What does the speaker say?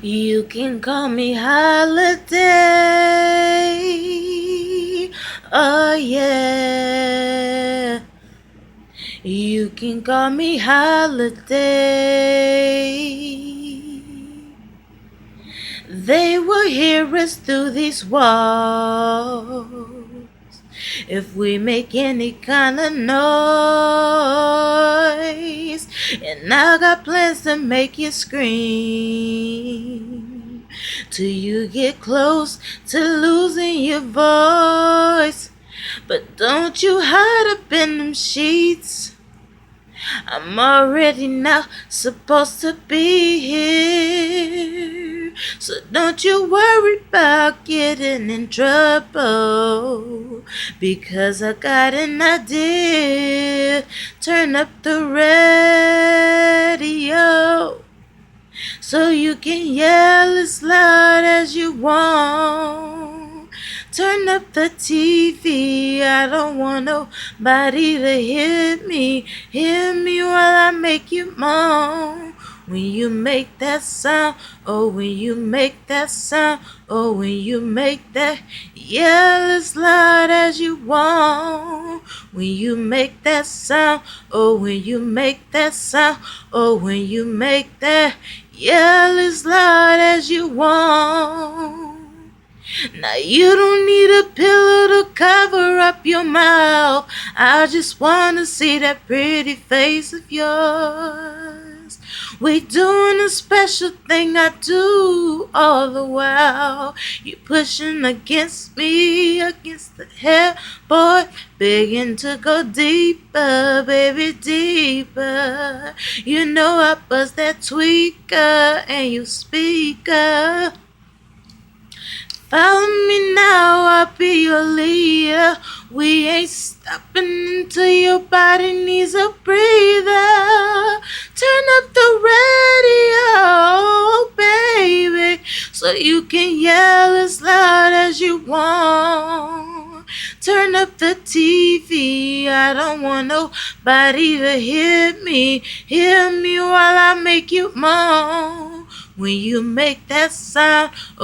You can call me Holiday. Oh yeah. You can call me Holiday. They will hear us through these walls if we make any kind of noise. And I got plans to make you scream till you get close to losing your voice. But don't you hide up in them sheets. I'm already now supposed to be here, so don't you worry about getting in trouble, because I got an idea. Turn up the radio so you can yell as loud as you want. Turn up the TV, I don't want nobody to hear me while I make you moan. When you make that sound, oh when you make that sound, oh when you make that, yell as loud as you want. When you make that sound, oh when you make that sound, oh when you make that, yell as loud as you want. Now you don't need a pillow to cover up your mouth. I just wanna see that pretty face of yours. We doing a special thing I do all the while. You pushing against me, against the headboard, begging to go deeper, baby, deeper. You know I buzz that tweaker and you speaker. Follow me now, I'll be your leader. We ain't stopping until your body needs a breather. Turn up the radio, baby, so you can yell as loud as you want. Turn up the TV, I don't want nobody to hear me while I make you moan. When you make that sound,